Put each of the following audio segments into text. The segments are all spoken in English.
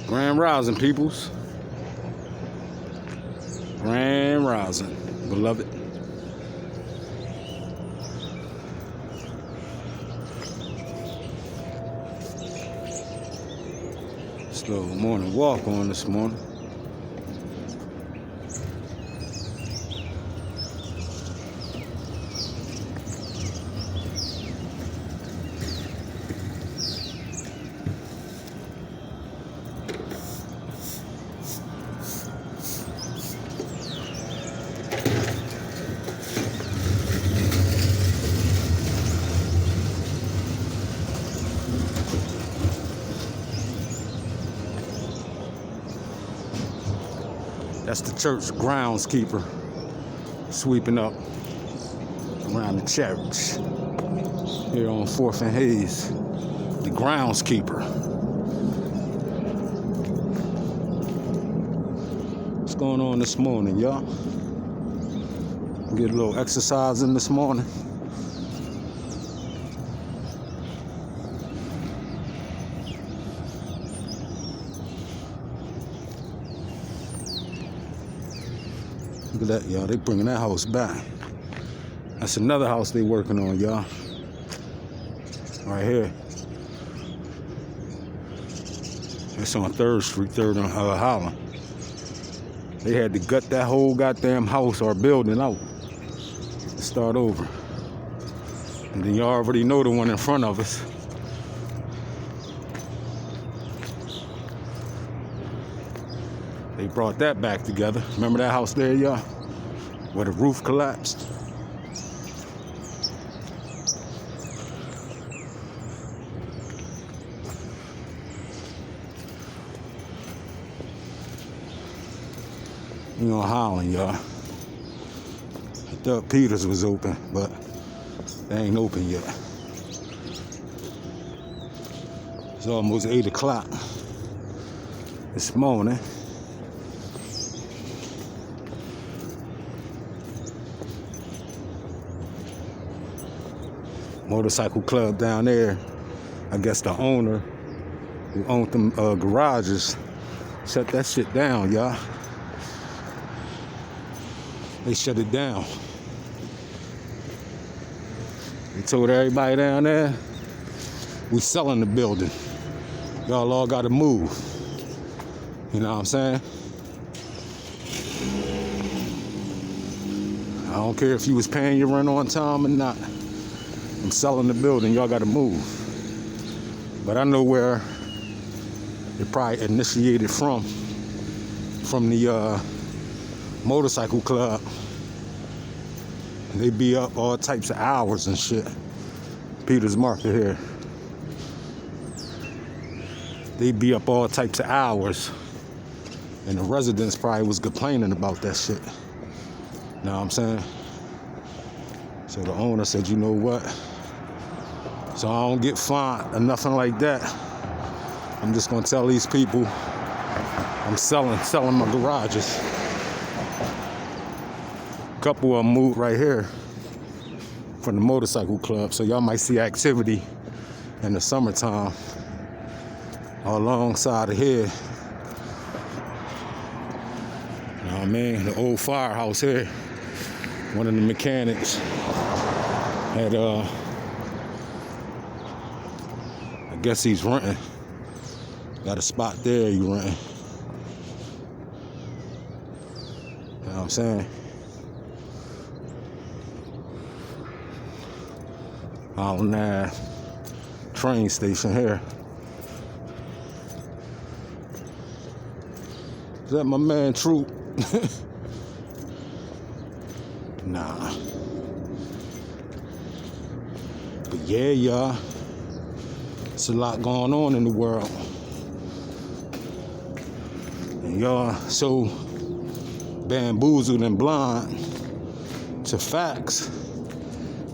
Grand Rising, peoples. Grand Rising, beloved. Slow morning walk on this morning. That's the church groundskeeper sweeping up around the church here on 4th and Hayes. The groundskeeper. What's going on this morning, y'all? Get a little exercise in this morning. Look at that, y'all. They bringing that house back. That's another house they working on, y'all. Right here. It's on 3rd Street, 3rd and Holland. They had to gut that whole goddamn house or building out to start over. And then you already know the one in front of us. They brought that back together. Remember that house there, y'all? Where the roof collapsed? You know, Holland, y'all. I thought Peters was open, but they ain't open yet. It's almost 8 o'clock this morning. Motorcycle club down there. I guess the owner who owned them garages shut that shit down, y'all. They shut it down. They told everybody down there, we selling the building. Y'all all gotta move. You know what I'm saying? I don't care if you was paying your rent on time or not. I'm selling the building, y'all gotta move. But I know where it probably initiated from the motorcycle club. They be up all types of hours and shit. Peters Market here. They be up all types of hours. And the residents probably was complaining about that shit. Know what I'm saying? So the owner said, you know what? So I don't get fined or nothing like that. I'm just gonna tell these people I'm selling my garages. A couple of them moved right here from the motorcycle club, so y'all might see activity in the summertime alongside of here. You know what I mean? The old firehouse here. One of the mechanics had I guess he's renting. Got a spot there you renting. You know what I'm saying? On that train station here. Is that my man Troop? Nah. But yeah, y'all. It's a lot going on in the world. And y'all so bamboozled and blind to facts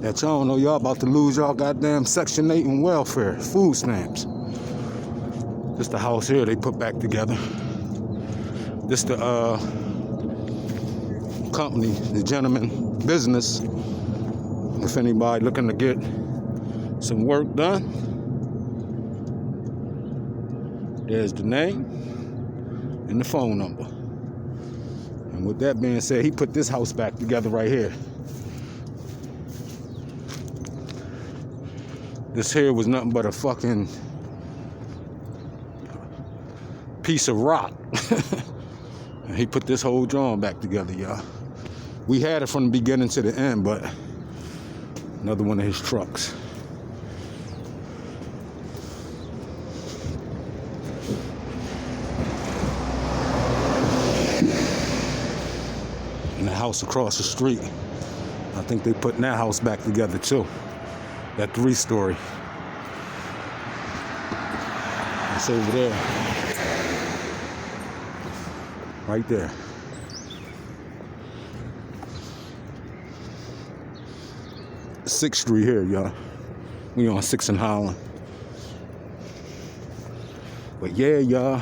that y'all don't know y'all about to lose y'all goddamn Section 8 and welfare, food stamps. This the house here they put back together. This the company, the gentleman business. If anybody looking to get some work done, there's the name. and the phone number. And with that being said, he put this house back together right here. This here was nothing but a fucking piece of rock. And he put this whole drawing back together, y'all. We had it from the beginning to the end, but another one of his trucks. And the house across the street, I think they putting that house back together too. That 3-story. It's over there. Right there. Sixth Street here, y'all. We on 6th and Holland. But yeah, y'all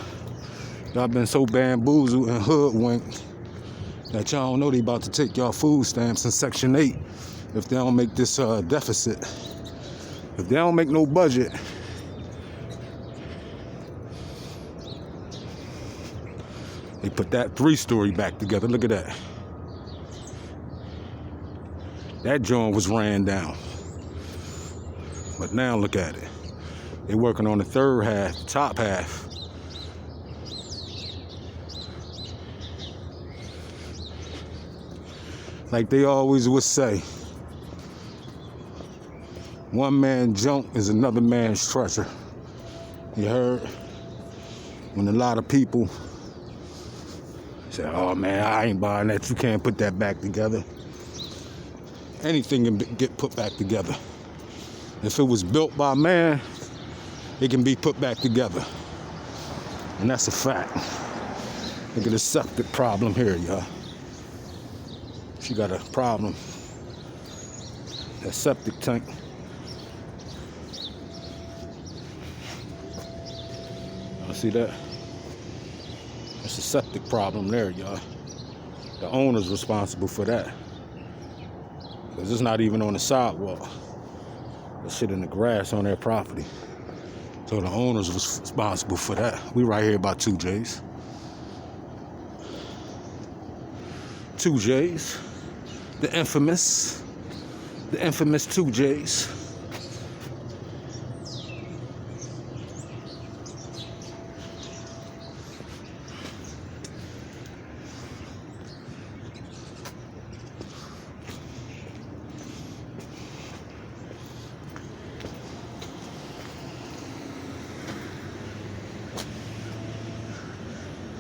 been so bamboozled and hoodwinked that y'all don't know they about to take y'all food stamps in Section 8 if they don't make this deficit. If they don't make no budget, they put that 3-story back together. Look at that. That joint was ran down. But now look at it. They working on the third half, top half. Like they always would say, one man's junk is another man's treasure. You heard? When a lot of people say, oh man, I ain't buying that. You can't put that back together. Anything can get put back together. If it was built by man, it can be put back together. And that's a fact. Look at the septic problem here, y'all. She got a problem. That septic tank. You see that? That's a septic problem there, y'all. The owner's responsible for that. Because it's not even on the sidewalk. That shit in the grass on their property. So the owner's responsible for that. We right here about 2J's. 2J's. The infamous 2J's.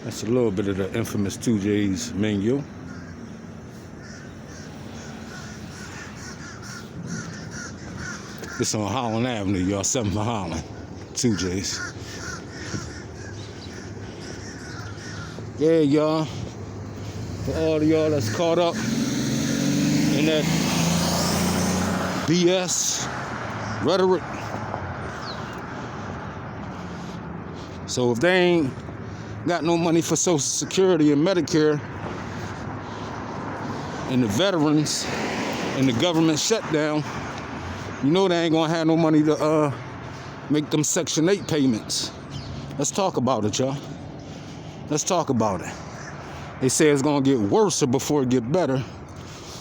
That's a little bit of the infamous 2J's menu. This on Holland Avenue, y'all, 7th and Holland, 2J's. Yeah, y'all. For all of y'all that's caught up in that BS rhetoric. So if they ain't got no money for Social Security and Medicare, and the veterans, and the government shutdown, you know they ain't gonna have no money to make them Section 8 payments. Let's talk about it, y'all. Let's talk about it. They say it's gonna get worse before it get better.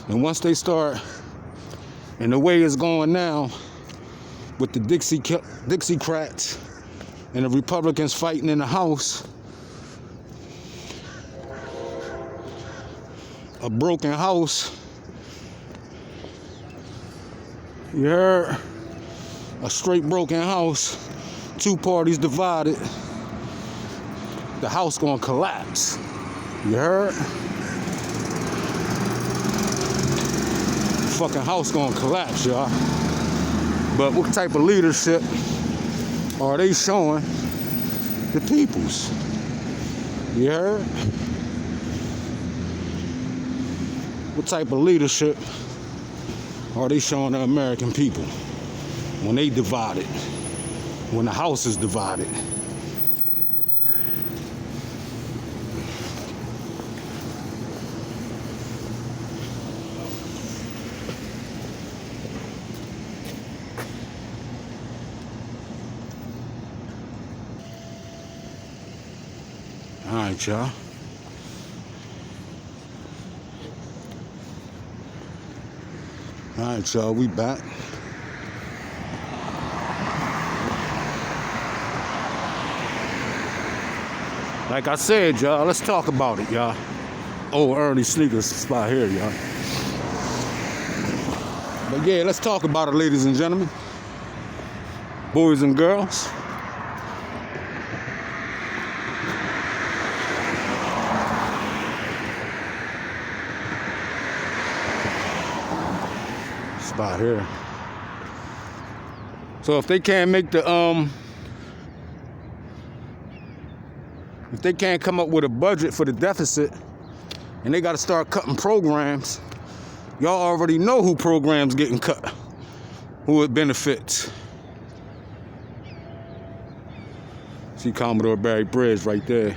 And once they start, and the way it's going now, with the Dixiecrats and the Republicans fighting in the House, a broken house, you heard? A straight broken house, 2 parties divided, the house gonna collapse. You heard? Fucking house gonna collapse, y'all. But what type of leadership are they showing the peoples? You heard? What type of leadership are they showing the American people when they divided, when the house is divided? All right, y'all. All right, y'all, we back. Like I said, y'all, let's talk about it, y'all. Old Ernie Sneakers spot here, y'all. But yeah, let's talk about it, ladies and gentlemen. Boys and girls. Spot here. So if they can't make the if they can't come up with a budget for the deficit and they got to start cutting programs, y'all already know who programs getting cut, who it benefits. See Commodore Barry Bridge right there.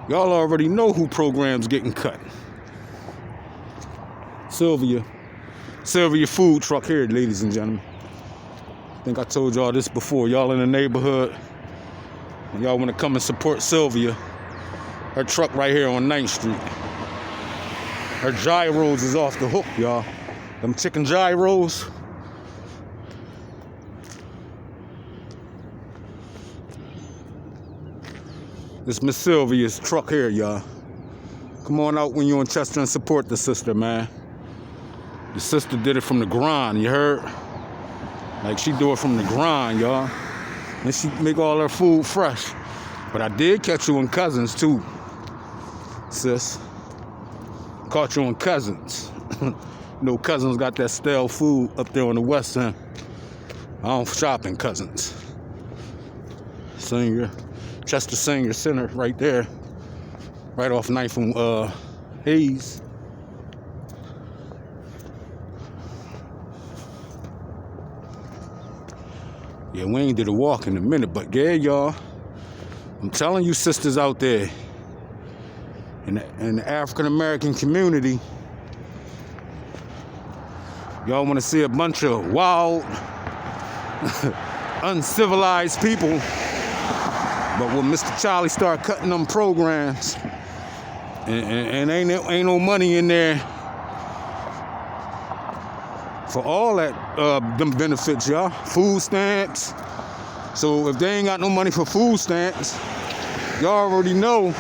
Y'all already know who programs getting cut. Sylvia food truck here, ladies and gentlemen. I think I told y'all this before. Y'all in the neighborhood, and y'all want to come and support Sylvia. Her truck right here on 9th Street. Her gyros is off the hook, y'all. Them chicken gyros. This Miss Sylvia's truck here, y'all. Come on out when you're in Chester and support the sister, man. The sister did it from the grind, you heard? Like she do it from the grind, y'all. And she make all her food fresh. But I did catch you in Cousins too, sis. Caught you in Cousins. No, Cousins got that stale food up there on the west end. I don't shop in Cousins. Chester Senior Center right there. Right off 9th from Hayes. Yeah, we ain't did a walk in a minute, but yeah, y'all. I'm telling you sisters out there in the African American community, y'all want to see a bunch of wild, uncivilized people. But when Mr. Charlie start cutting them programs, and ain't no money in there for all that them benefits, y'all. Food stamps. So if they ain't got no money for food stamps, y'all already know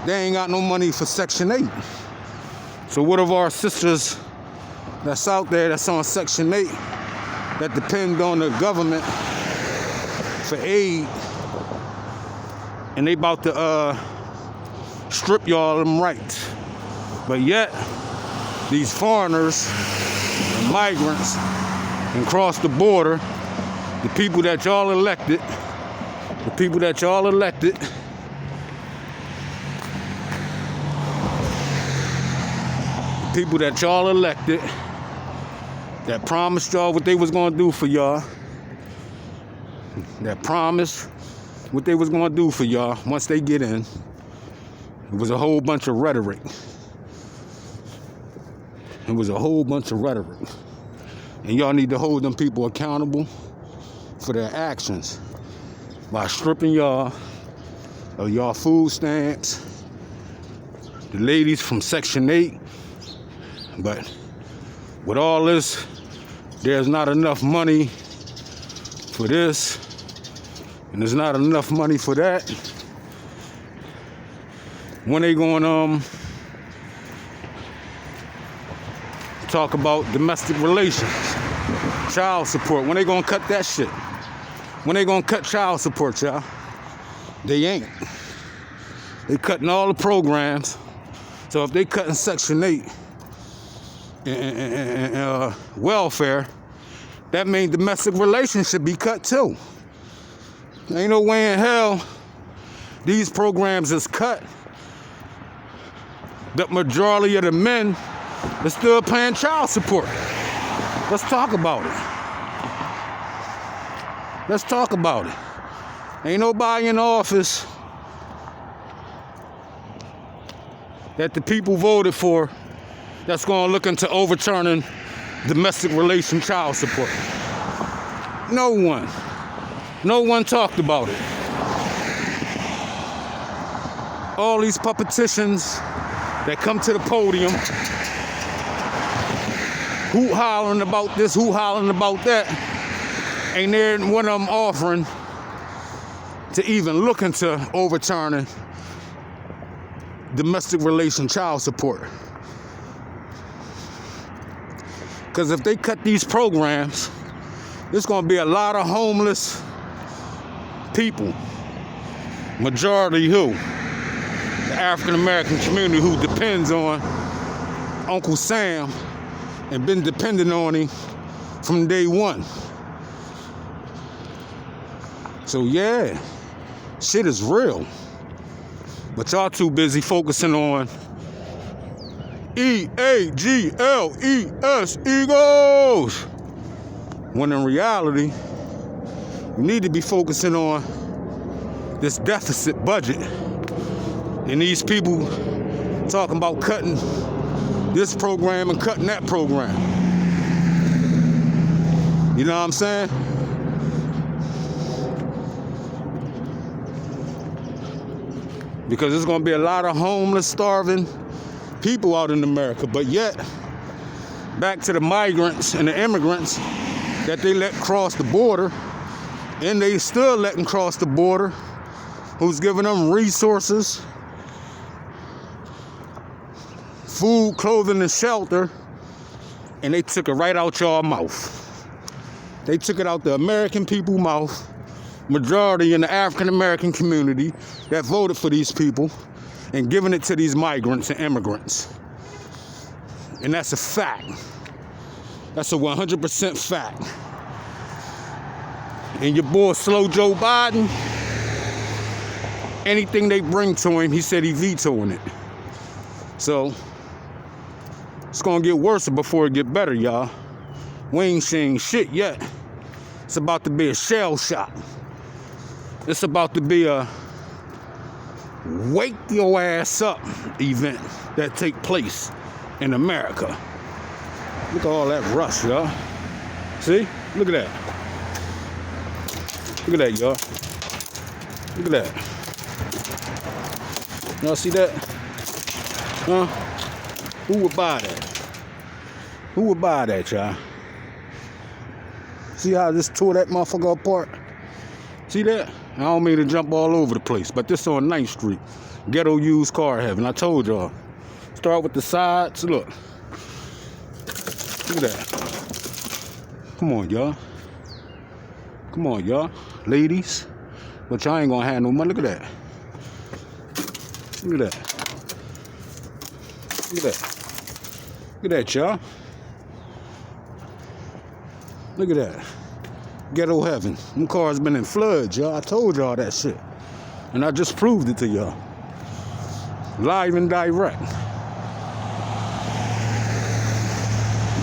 they ain't got no money for Section 8. So what of our sisters that's out there that's on Section 8 that depend on the government for aid, and they about to strip y'all of them rights. But yet, these foreigners and migrants and cross the border, the people that y'all elected, that promised y'all what they was gonna do for y'all, what they was gonna do for y'all once they get in. It was a whole bunch of rhetoric. And y'all need to hold them people accountable for their actions by stripping y'all of y'all food stamps, the ladies from Section 8. But with all this, there's not enough money for this, and there's not enough money for that. When they going talk about domestic relations, child support, when they gonna cut that shit? When they gonna cut child support, y'all? They ain't. They cutting all the programs. So if they cutting Section 8 and welfare, that means domestic relations should be cut too. Ain't no way in hell these programs is cut. The majority of the men are still paying child support. Let's talk about it. Ain't nobody in the office that the people voted for that's going to look into overturning domestic relation child support? No one. No one talked about it. All these politicians that come to the podium, who hollering about this, who hollering about that, ain't there one of them offering to even look into overturning domestic relation child support. Because if they cut these programs, there's going to be a lot of homeless people. Majority who? The African American community who depends on Uncle Sam and been dependent on him from day one. So yeah, shit is real. But y'all too busy focusing on EAGLES, Eagles. When in reality, we need to be focusing on this deficit budget. And these people talking about cutting this program and cutting that program. You know what I'm saying? Because there's going to be a lot of homeless, starving people out in America. But yet, back to the migrants and the immigrants that they let cross the border, and they still letting cross the border, who's giving them resources, food, clothing, and shelter, and they took it right out y'all mouth. They took it out the American people's mouth, majority in the African American community that voted for these people, and giving it to these migrants and immigrants. And that's a fact. That's a 100% fact. And your boy Slow Joe Biden, anything they bring to him, he said he vetoing it. So it's gonna get worse before it get better, y'all. We ain't seeing shit yet. It's about to be a shell shock. It's about to be a wake your ass up event that take place in America. Look at all that rush, y'all. See? Look at that. Look at that, y'all. Look at that. Y'all see that? Huh? Who would buy that? Who would buy that, y'all? See how I just tore that motherfucker apart? See that? I don't mean to jump all over the place, but this on 9th Street. Ghetto used car heaven. I told y'all. Start with the sides. Look. Look at that. Come on, y'all. Come on, y'all. Ladies. But y'all ain't gonna have no money. Look at that. Look at that. Look at that. Look at that, y'all. Look at that. Ghetto heaven. Them cars been in floods, y'all. I told y'all that shit. And I just proved it to y'all. Live and direct.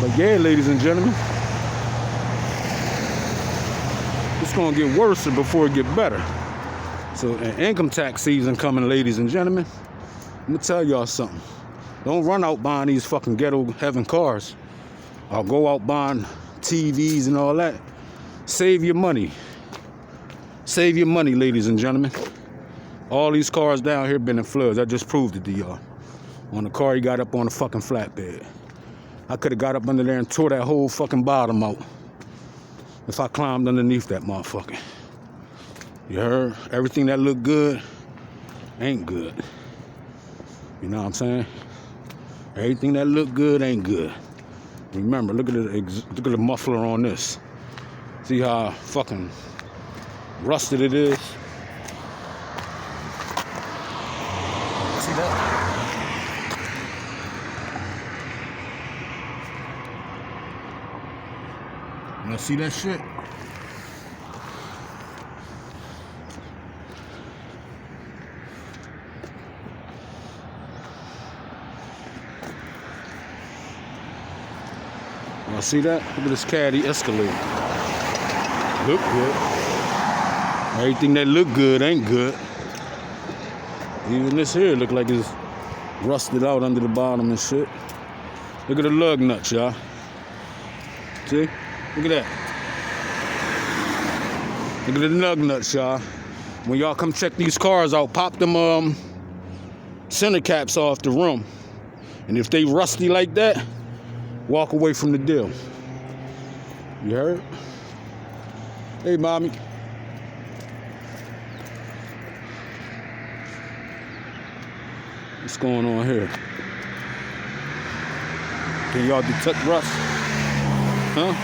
But yeah, ladies and gentlemen, it's gonna get worse before it get better. So income tax season coming, ladies and gentlemen. I'm gonna tell y'all something. Don't run out buying these fucking ghetto heaven cars. Or go out buying TVs and all that. Save your money. Save your money, ladies and gentlemen. All these cars down here been in floods. I just proved it to y'all. On the car, he got up on the fucking flatbed. I could have got up under there and tore that whole fucking bottom out if I climbed underneath that motherfucker. You heard? Everything that looked good ain't good. You know what I'm saying? Everything that looked good ain't good. Remember, look at the muffler on this. See how fucking rusted it is? See that? You see that shit? Y'all see that? Look at this caddy Escalade. Look good. Everything that look good ain't good. Even this here look like it's Rusted out under the bottom and shit. Look at the lug nuts, y'all. See? Look at that. Look at the lug nuts, y'all. When y'all come check these cars out, pop them center caps off the rim. And if they rusty like that, walk away from the deal. You heard? Hey, mommy. What's going on here? Can y'all detect rust? Huh?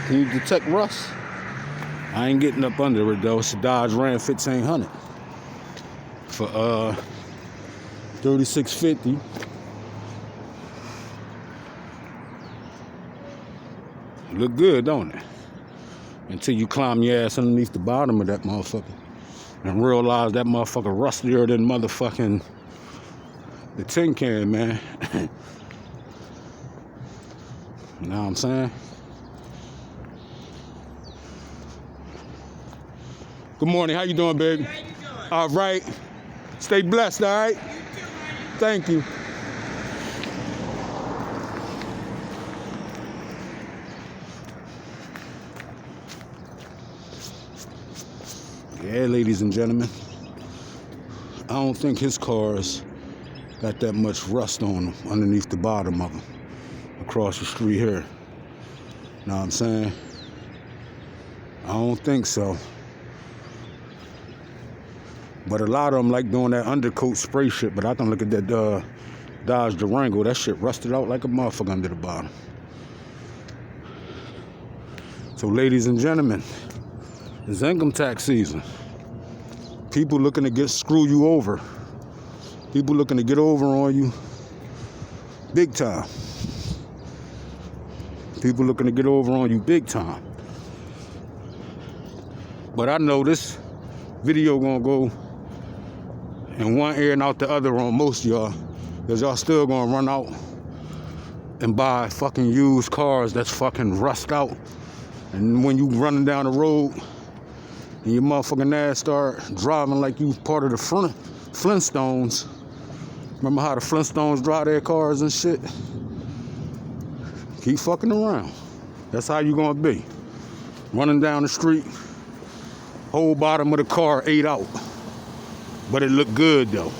Can you detect rust? I ain't getting up under it though. It's a Dodge Ram 1500 for $36.50. Look good, don't it? Until you climb your ass underneath the bottom of that motherfucker and realize that motherfucker rustier than motherfucking the tin can, man. You know what I'm saying? Good morning. How you doing, baby? How you doing? All right. Stay blessed, all right? You too, honey. Thank you. Yeah, ladies and gentlemen. I don't think his cars got that much rust on them underneath the bottom of them. Across the street here. Know what I'm saying? I don't think so. But a lot of them like doing that undercoat spray shit. But I can look at that Dodge Durango. That shit rusted out like a motherfucker under the bottom. So ladies and gentlemen, it's income tax season. People looking to screw you over. People looking to get over on you big time. People looking to get over on you big time. But I know this video gonna go in one ear and out the other on most of y'all. Because y'all still gonna run out and buy fucking used cars that's fucking rust out. And when you running down the road and your motherfucking ass start driving like you part of the Flintstones. Remember how the Flintstones drive their cars and shit? Keep fucking around. That's how you gonna be. Running down the street, whole bottom of the car ate out. But it looked good though.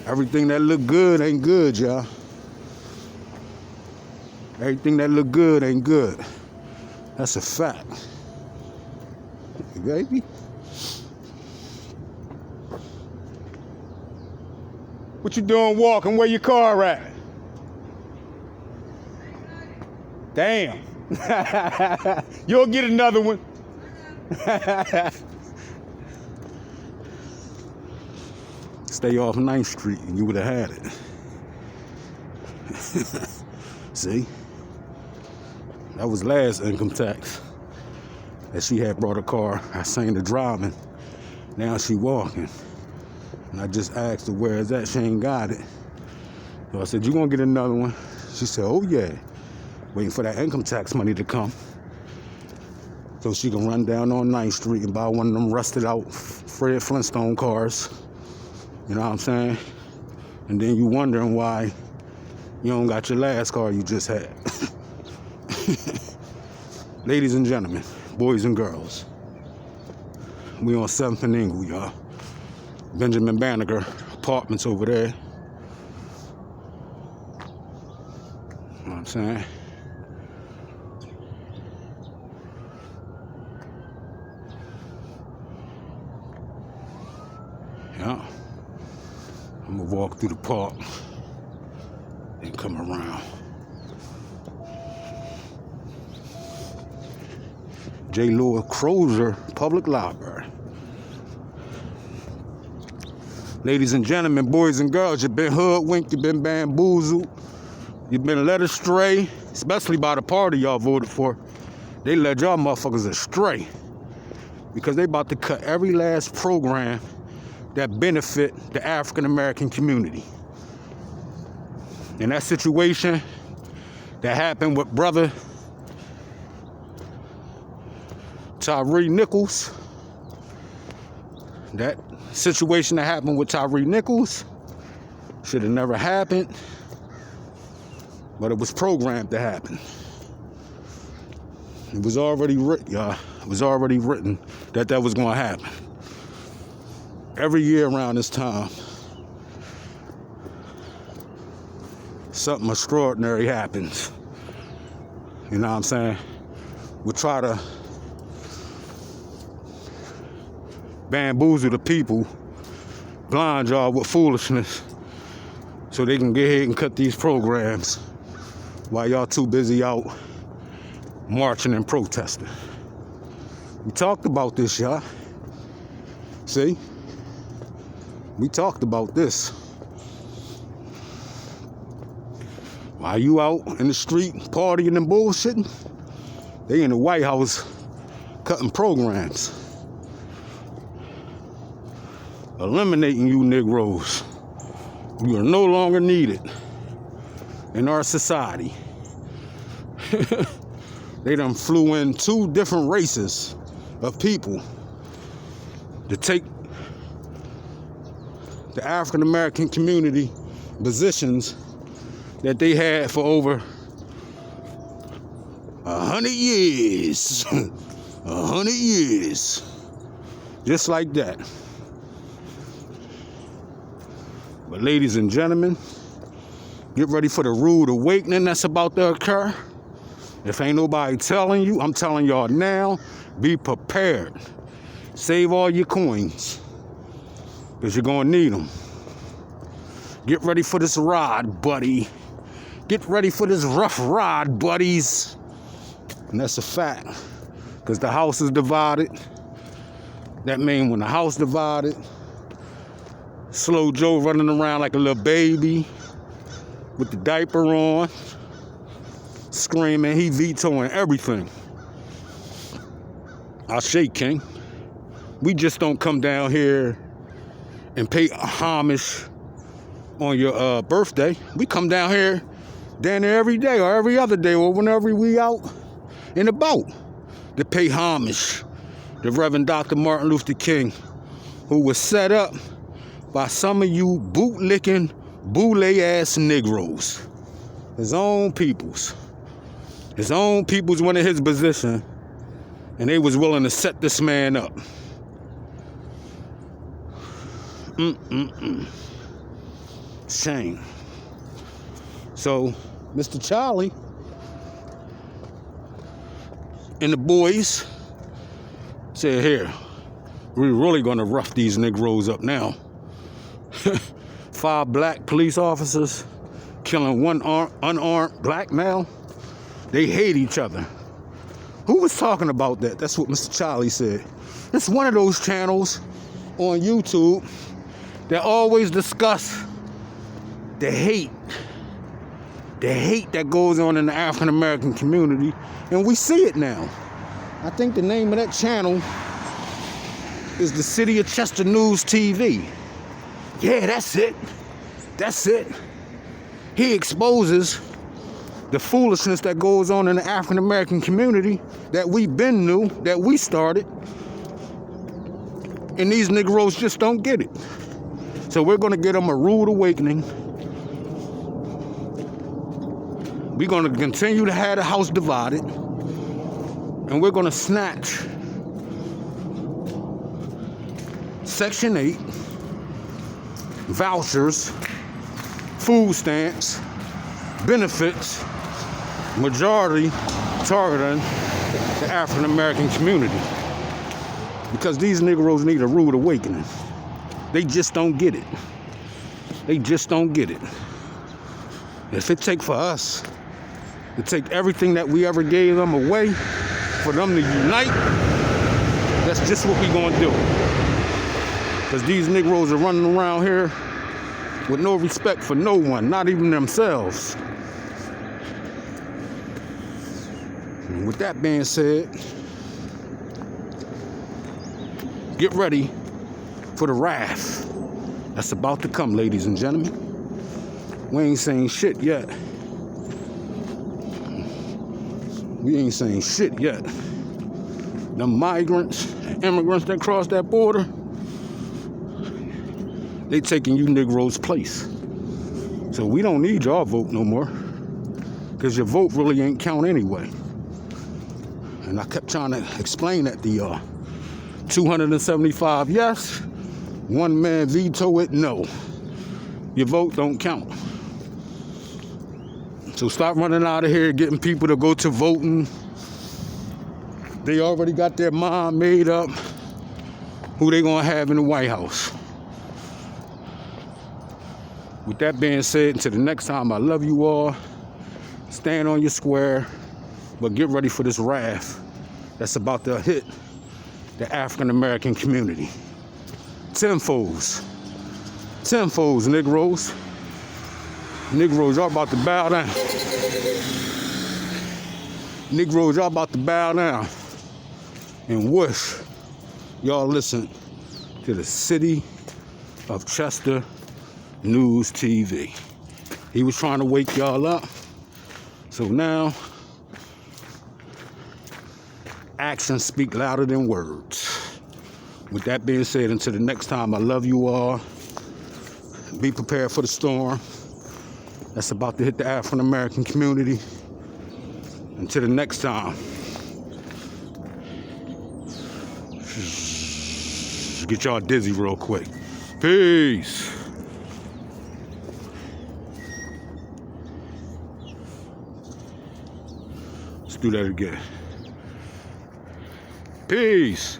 Everything that look good ain't good, y'all. Everything that look good ain't good. That's a fact. Baby. What you doing walking? Where your car at? Damn. You'll get another one. Stay off 9th Street and you would have had it. See? That was last income tax. That she had brought a car. I seen her driving. Now she walking. And I just asked her, where is that? She ain't got it. So I said, you gonna get another one? She said, oh yeah. Waiting for that income tax money to come. So she can run down on 9th Street and buy one of them rusted out Fred Flintstone cars. You know what I'm saying? And then you wondering why you don't got your last car you just had. Ladies and gentlemen, boys and girls, we on 7th and Ingle, y'all. Benjamin Banneker apartments over there. You know what I'm saying? Yeah. I'm gonna walk through the park and come around. J. Lewis Crozier Public Library. Ladies and gentlemen, boys and girls, you've been hoodwinked, you've been bamboozled, you've been led astray, especially by the party y'all voted for. They led y'all motherfuckers astray because they about to cut every last program that benefit the African American community. And that situation that happened with brother Tyree Nichols, That situation that happened with Tyree Nichols should have never happened, but it was programmed to happen. It was already written, y'all. It was already written that was going to happen. Every year around this time, something extraordinary happens. You know what I'm saying? We try to bamboozle the people, blind y'all with foolishness, so they can get ahead and cut these programs while y'all too busy out marching and protesting. We talked about this, y'all. See? We talked about this. While you out in the street partying and bullshitting, they in the White House cutting programs. Eliminating you Negroes. You are no longer needed in our society. They done flew in 2 different races of people to take the African American community positions that they had for over 100 years. 100 years. Just like that. But ladies and gentlemen, get ready for the rude awakening that's about to occur. If ain't nobody telling you, I'm telling y'all now, be prepared. Save all your coins, because you're going to need them. Get ready for this ride, buddy. Get ready for this rough ride, buddies. And that's a fact, because the house is divided. That means when the house divided, Slow Joe running around like a little baby with the diaper on, screaming, he vetoing everything. Ashe, King. We just don't come down here and pay homage on your birthday. We come down here down there every day or every other day or whenever we out and about to pay homage to Reverend Dr. Martin Luther King, who was set up by some of you bootlicking, boule-ass Negroes. His own peoples. His own peoples went in his position, and they was willing to set this man up. Shame. So, Mr. Charlie and the boys said, here, we're really gonna rough these Negroes up now. 5 black police officers killing 1 unarmed black male. They hate each other. Who was talking about that? That's what Mr. Charlie said. It's one of those channels on YouTube that always discuss the hate that goes on in the African American community, and we see it now. I think the name of that channel is the City of Chester News TV. Yeah, that's it. That's it. He exposes the foolishness that goes on in the African American community that we've been knew, that we started, and these Negroes just don't get it. So we're going to get them a rude awakening. We're going to continue to have the house divided, and we're going to snatch Section 8, vouchers, food stamps, benefits, majority targeting the African American community. Because these Negroes need a rude awakening. They just don't get it. They just don't get it. If it take for us to take everything that we ever gave them away, for them to unite, that's just what we're gonna do. Because these Negroes are running around here with no respect for no one, not even themselves. And with that being said, get ready for the wrath that's about to come, ladies and gentlemen. We ain't saying shit yet. We ain't saying shit yet. The migrants, immigrants that cross that border, They taking you Negroes' place. So we don't need your vote no more, because your vote really ain't count anyway. And I kept trying to explain that to y'all. 275 yes, one man veto it no. Your vote don't count. So stop running out of here getting people to go to voting. They already got their mind made up who they gonna have in the White House. With that being said, until the next time, I love you all. Stand on your square, but get ready for this wrath that's about to hit the African American community. Tenfolds, Negroes. Negroes, y'all about to bow down. Negroes, y'all about to bow down and wish y'all listen to the City of Chester News TV. He was trying to wake y'all up. So now, actions speak louder than words. With that being said, until the next time, I love you all. Be prepared for the storm that's about to hit the African American community. Until the next time, get y'all dizzy real quick. Peace. Let's do that again. Peace.